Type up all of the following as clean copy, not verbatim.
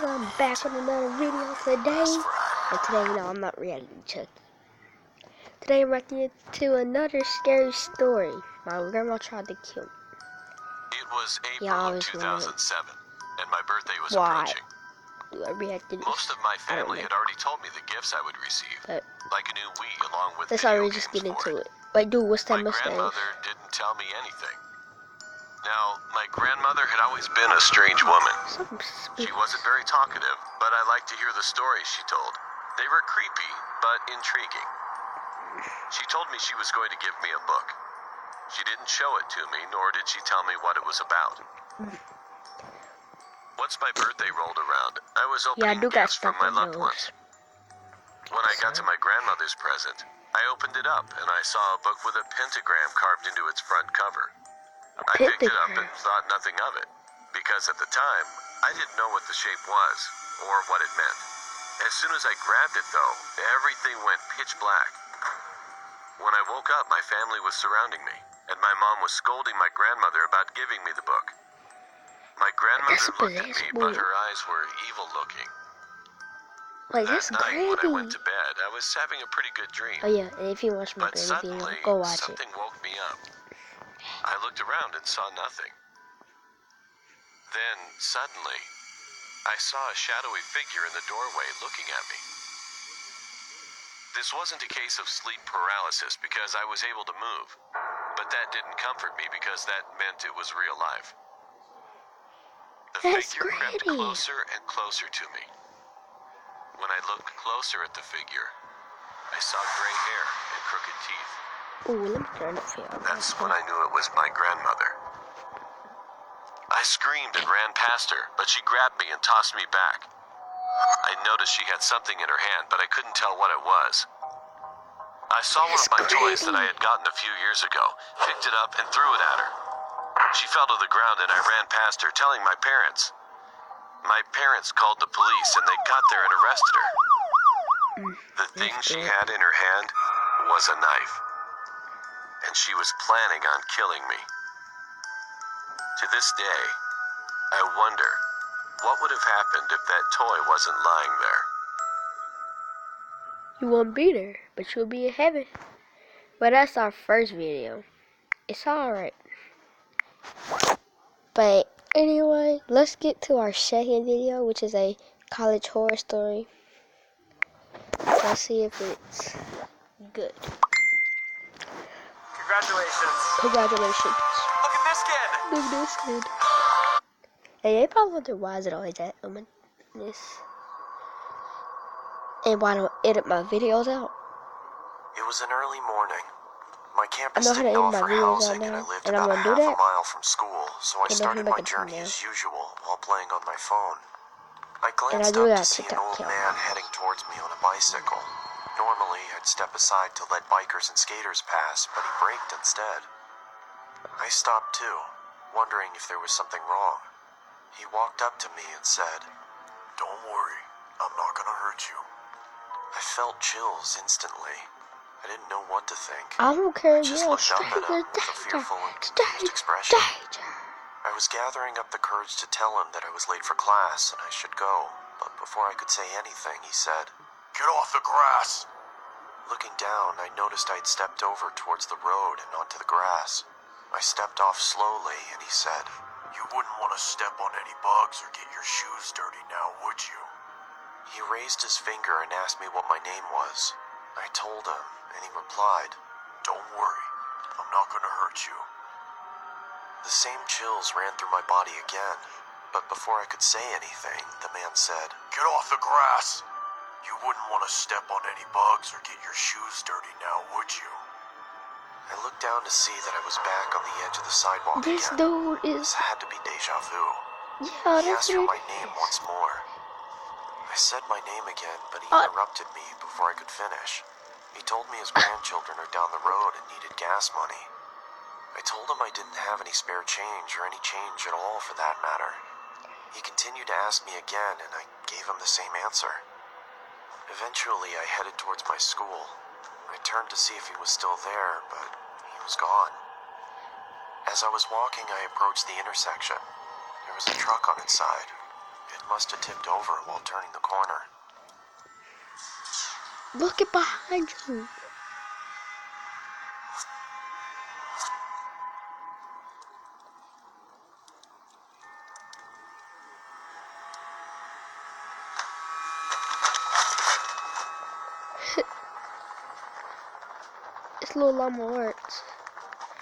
I'm back with another video today. And today, no, I'm not reality check. Today I'm reacting to another scary story. My grandma tried to kill me. It was April of 2007, and my birthday was Why approaching. do I react to this? Most of my family had already told me the gifts I would receive, like a new Wii along with video games just get into for it. Wait, dude, what's that My mustache? grandmother didn't tell me anything. Now, my grandmother had always been a strange woman. She wasn't very talkative, but I liked to hear the stories she told. They were creepy, but intriguing. She told me she was going to give me a book. She didn't show it to me, nor did she tell me what it was about. Once my birthday rolled around, I was opening gifts from my loved ones. When I got to my grandmother's present, I opened it up and I saw a book with a pentagram carved into its front cover. I picked it up and thought nothing of it, because at the time, I didn't know what the shape was or what it meant. As soon as I grabbed it, though, everything went pitch black. When I woke up, my family was surrounding me, and my mom was scolding my grandmother about giving me the book. My grandmother looked at me, but her eyes were evil-looking. That night, when I went to bed, I was having a pretty good dream. Oh yeah, and if you watch my grandma video, go watch it. Something woke me up. I looked around and saw nothing. Then, suddenly, I saw a shadowy figure in the doorway looking at me. This wasn't a case of sleep paralysis because I was able to move, but that didn't comfort me because that meant it was real life. The figure crept closer and closer to me. When I looked closer at the figure, I saw gray hair and crooked teeth. Ooh, let me turn it here. That's when I knew it was my grandmother. I screamed and ran past her, but she grabbed me and tossed me back. I noticed she had something in her hand, but I couldn't tell what it was. I saw one of my toys that I had gotten a few years ago, picked it up and threw it at her. She fell to the ground and I ran past her, telling my parents. My parents called the police and they got there and arrested her. The thing she had in her hand was a knife. And she was planning on killing me. To this day, I wonder what would have happened if that toy wasn't lying there. You won't be there, but you'll be in heaven. But that's our first video. It's alright. But anyway, let's get to our second video, which is a college horror story. Let's see if it's good. Congratulations. Look at this kid. Look at this kid. Hey, they probably wonder why is it always that this. And why don't I edit my videos out? It was an early morning. My campus I know how to didn't edit my offer videos housing out and I now, lived and I'm about gonna do half that. a mile from school, so I started my journey thumbnail. as usual while playing on my phone. I glanced do up that to see an TikTok old account. man heading towards me on a bicycle. Normally, I'd step aside to let bikers and skaters pass, but he braked instead. I stopped too, wondering if there was something wrong. He walked up to me and said, "Don't worry, I'm not gonna hurt you." I felt chills instantly. I didn't know what to think. I don't care. I just looked up at him with a fearful and confused expression. I was gathering up the courage to tell him that I was late for class and I should go, but before I could say anything, he said, "Get off the grass!" Looking down, I noticed I'd stepped over towards the road and onto the grass. I stepped off slowly and he said, "You wouldn't want to step on any bugs or get your shoes dirty now, would you?" He raised his finger and asked me what my name was. I told him, and he replied, "Don't worry, I'm not going to hurt you." The same chills ran through my body again, but before I could say anything, the man said, "Get off the grass! You wouldn't want to step on any bugs or get your shoes dirty now, would you?" I looked down to see that I was back on the edge of the sidewalk again. This dude is... This had to be deja vu. Yeah, He asked for my name once more. I said my name again, but he interrupted me before I could finish. He told me his grandchildren are down the road and needed gas money. I told him I didn't have any spare change or any change at all for that matter. He continued to ask me again and I gave him the same answer. Eventually I headed towards my school. I turned to see if he was still there, but he was gone. As I was walking, I approached the intersection. There was a truck on its side. It must have tipped over while turning the corner. Look it behind you. This little llama works.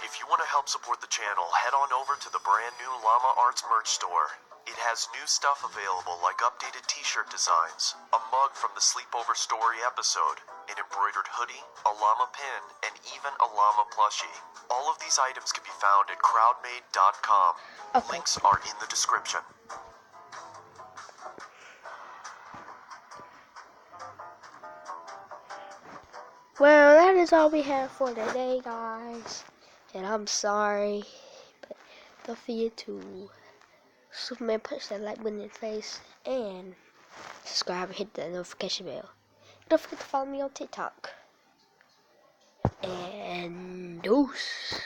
If you want to help support the channel, head on over to the brand new Llama Arts merch store. It has new stuff available like updated t-shirt designs, a mug from the Sleepover Story episode, an embroidered hoodie, a llama pin, and even a llama plushie. All of these items can be found at crowdmade.com. Okay. Links are in the description. Well, that is all we have for today, guys. And I'm sorry, but don't forget to Superman punch that like button in his face and subscribe and hit the notification bell. Don't forget to follow me on TikTok. And deuce.